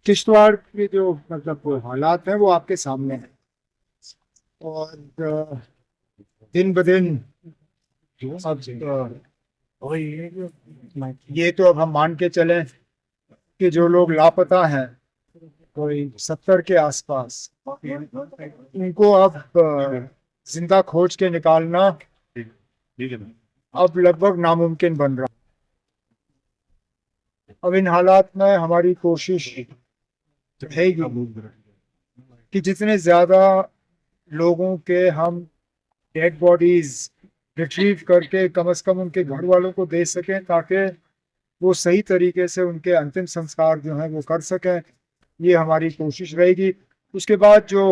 किश्तवाड़ के जो मतलब हालात हैं वो आपके सामने हैं और दिन ब दिन अब ये तो अब हम मान के चलें कि जो लोग लापता हैं कोई 70 के आसपास, उनको अब जिंदा खोज के निकालना अब लगभग नामुमकिन बन रहा। अब इन हालात में हमारी कोशिश है कि जितने ज्यादा लोगों के हम डेड बॉडीज रिट्रीव करके कम से कम उनके घर वालों को दे सकें ताकि वो सही तरीके से उनके अंतिम संस्कार जो है वो कर सकें, ये हमारी कोशिश रहेगी। उसके बाद जो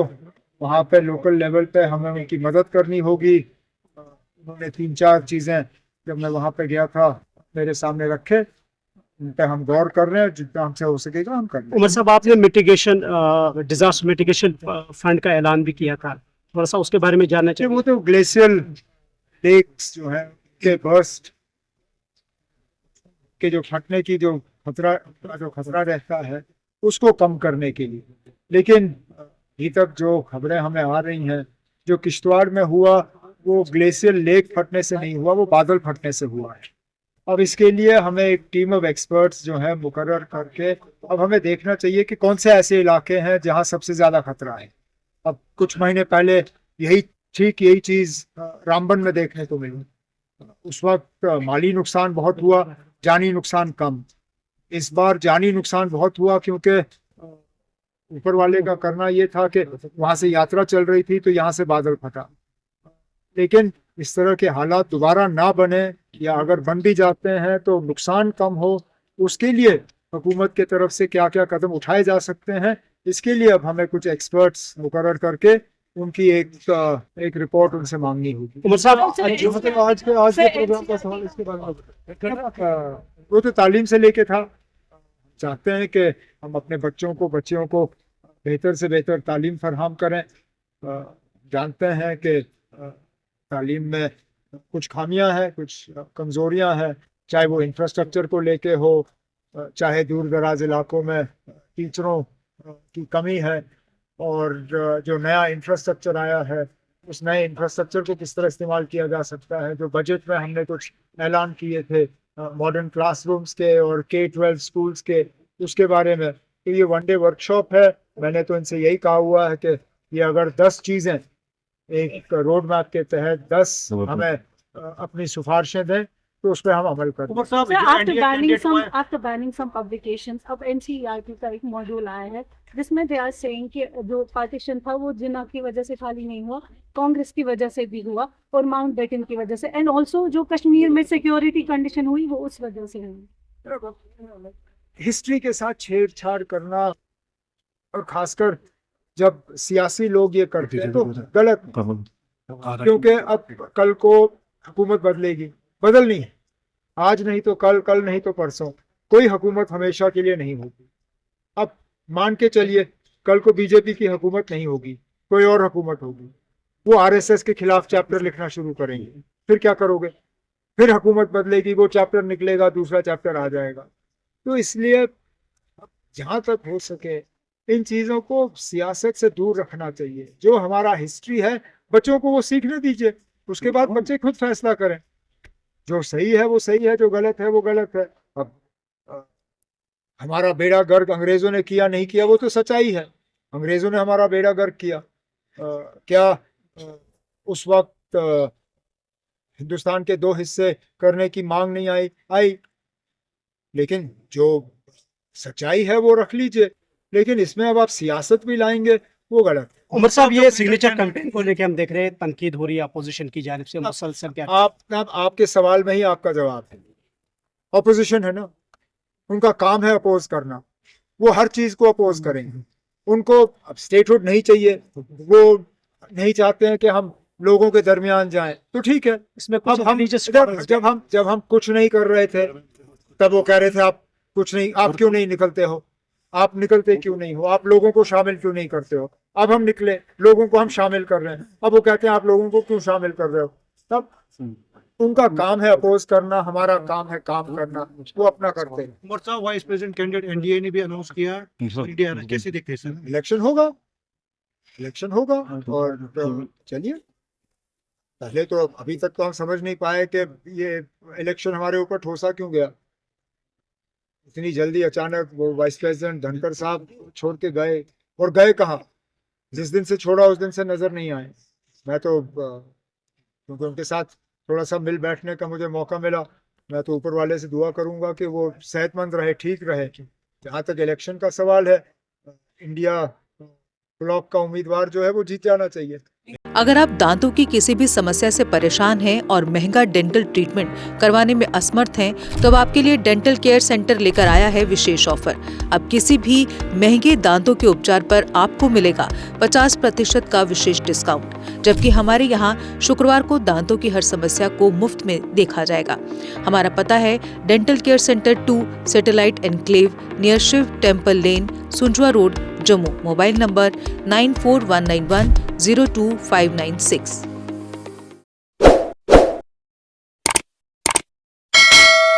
वहाँ पे लोकल लेवल पे हमें उनकी मदद करनी होगी, उन्होंने 3-4 चीज़ें जब मैं वहाँ पे गया था मेरे सामने रखे, उन पर हम गौर कर रहे हैं, जितना हमसे हो सकेगा हम कर रहे हैं। उमर साहब, आपने मिटिगेशन डिजास्टर मिटिगेशन फंड का ऐलान भी किया था, थोड़ा सा उसके बारे में जानना चाहिए। वो तो ग्लेशियल लेक्स जो है के बर्स्ट के जो फटने की जो खतरा रहता है उसको कम करने के लिए, लेकिन अभी तक जो खबरें हमें आ रही हैं, जो किश्तवाड़ में हुआ वो ग्लेशियल लेक फटने से नहीं हुआ, वो बादल फटने से हुआ है। अब इसके लिए हमें एक टीम ऑफ एक्सपर्ट्स जो है मुकर्रर करके अब हमें देखना चाहिए कि कौन से ऐसे इलाके हैं जहां सबसे ज्यादा खतरा है। अब कुछ महीने पहले यही चीज रामबन में देखने को मिली। उस वक्त माली नुकसान बहुत हुआ, जानी नुकसान कम। इस बार जानी नुकसान बहुत हुआ क्योंकि ऊपर वाले का करना ये था कि वहां से यात्रा चल रही थी तो यहाँ से बादल फटा। लेकिन इस तरह के हालात दोबारा ना बने, या अगर बन भी जाते हैं तो नुकसान कम हो, उसके लिए हुकूमत के तरफ से क्या क्या कदम उठाए जा सकते हैं, इसके लिए अब हमें कुछ एक्सपर्ट्स मुकर्रर करके उनकी एक रिपोर्ट उनसे मांगनी होगी। उमर साहब, आज के प्रोग्राम का सवाल इसके बारे में वो तो तालीम से लेके था। चाहते हैं कि हम अपने बच्चियों को बेहतर से बेहतर तालीम फराहम करें। जानते हैं कि तालीम में कुछ खामियां हैं, कुछ कमजोरियां हैं, चाहे वो इंफ्रास्ट्रक्चर को लेके हो, चाहे दूर दराज इलाकों में टीचरों की कमी है, और जो नया इंफ्रास्ट्रक्चर आया है उस नए इंफ्रास्ट्रक्चर को किस तरह इस्तेमाल किया जा सकता है। जो बजट में हमने कुछ ऐलान किए थे मॉडर्न क्लासरूम्स के और K-12 स्कूल्स के, उसके बारे में तो ये वन डे वर्कशॉप है। मैंने तो इनसे यही कहा हुआ है कि ये अगर 10 चीज़ें एक रोड मैप के तहत 10 हमें अपनी सिफारिशें दें तो उस पर हम अमल करें। आफ्टर बैनिंग सम पब्लिकेशंस, अब NCERT का एक मॉड्यूल आया है जिसमें दे आर सेइंग कि जो पार्टीशन था वो जिन्ना की वजह से खाली नहीं हुआ, कांग्रेस की वजह से भी हुआ और माउंटबेटन की वजह से, एंड ऑल्सो जो कश्मीर में सिक्योरिटी कंडीशन हुई वो उस वजह से हुई। हिस्ट्री के साथ छेड़छाड़ करना, और खासकर जब सियासी लोग ये करते हैं तो गलत, क्योंकि अब कल को हुकूमत बदलनी है, आज नहीं तो कल, कल नहीं तो परसों, कोई हुकूमत हमेशा के लिए नहीं होगी। अब मान के चलिए कल को बीजेपी की हुकूमत नहीं होगी, कोई और हुकूमत होगी, वो RSS के खिलाफ चैप्टर लिखना शुरू करेंगे, फिर क्या करोगे? फिर हुकूमत बदलेगी, वो चैप्टर निकलेगा, दूसरा चैप्टर आ जाएगा। तो इसलिए जहां तक हो सके इन चीजों को सियासत से दूर रखना चाहिए। जो हमारा हिस्ट्री है बच्चों को वो सीखने दीजिए, उसके बाद बच्चे खुद फैसला करें। जो सही है वो सही है, जो गलत है वो गलत है। अब हमारा बेड़ा गर्क अंग्रेजों ने किया नहीं किया वो तो सच्चाई है, अंग्रेजों ने हमारा बेड़ा गर्क किया। क्या उस वक्त हिंदुस्तान के 2 हिस्से करने की मांग नहीं आई, लेकिन जो सच्चाई है वो रख लीजिए, लेकिन इसमें अब आप सियासत भी लाएंगे वो गलत। उमर साहब, ये सिग्नेचर कैंपेन को लेके हम देख रहे हैं तनकीद हो रही है अपोजिशन की जानिब से मुसलसल। क्या आपके सवाल में ही आपका जवाब है। अपोजिशन है ना, उनका काम है अपोज करना, वो हर चीज को अपोज करेंगे। उनको अब स्टेटहुड नहीं चाहिए, वो नहीं चाहते हैं कि हम लोगों के दरमियान जाएं, तो ठीक है। इसमें अब हम जब हम कुछ नहीं कर रहे थे तब वो कह रहे थे आप कुछ नहीं, आप क्यों नहीं निकलते हो, आप निकलते क्यों नहीं हो, आप लोगों को शामिल क्यों नहीं करते हो। अब हम निकले, लोगों को हम शामिल कर रहे हैं, अब वो कहते हैं आप लोगों को क्यों शामिल कर रहे हो। तब उनका काम है अपोज करना, हमारा काम है काम करना, वो अपना करते हैं। उमर साहब वाइस प्रेसिडेंट कैंडिडेट एनडीए ने भी अनाउंस किया है इंडिया ने, कैसे देखते हैं सर? इलेक्शन होगा, इलेक्शन होगा और चलिए। पहले तो अभी तक तो हम समझ नहीं पाए कि ये इलेक्शन हमारे ऊपर ठोसा क्यों गया, इतनी जल्दी अचानक वो वाइस प्रेसिडेंट धनखड़ साहब छोड़ के गए, और गए कहाँ? जिस दिन से छोड़ा उस दिन से नजर नहीं आए। मैं तो क्योंकि उनके साथ थोड़ा सा मिल बैठने का मुझे मौका मिला, मैं तो ऊपर वाले से दुआ करूंगा कि वो सेहतमंद रहे, ठीक रहे। जहाँ तक इलेक्शन का सवाल है, इंडिया ब्लॉक का उम्मीदवार जो है वो जीत जाना चाहिए। अगर आप दांतों की किसी भी समस्या से परेशान हैं और महंगा डेंटल ट्रीटमेंट करवाने में असमर्थ हैं, तो अब आपके लिए डेंटल केयर सेंटर लेकर आया है विशेष ऑफर। अब किसी भी महंगे दांतों के उपचार पर आपको मिलेगा 50% का विशेष डिस्काउंट, जबकि हमारे यहाँ शुक्रवार को दांतों की हर समस्या को मुफ्त में देखा जाएगा। हमारा पता है dental care centre 2, satellite enclave, near Shiv temple lane, Sunjwan road, Jammu. Mobile number 9419102596।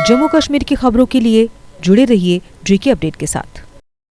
Jammu Kashmir की खबरों के लिए जुड़े रहिए GK अपडेट के साथ।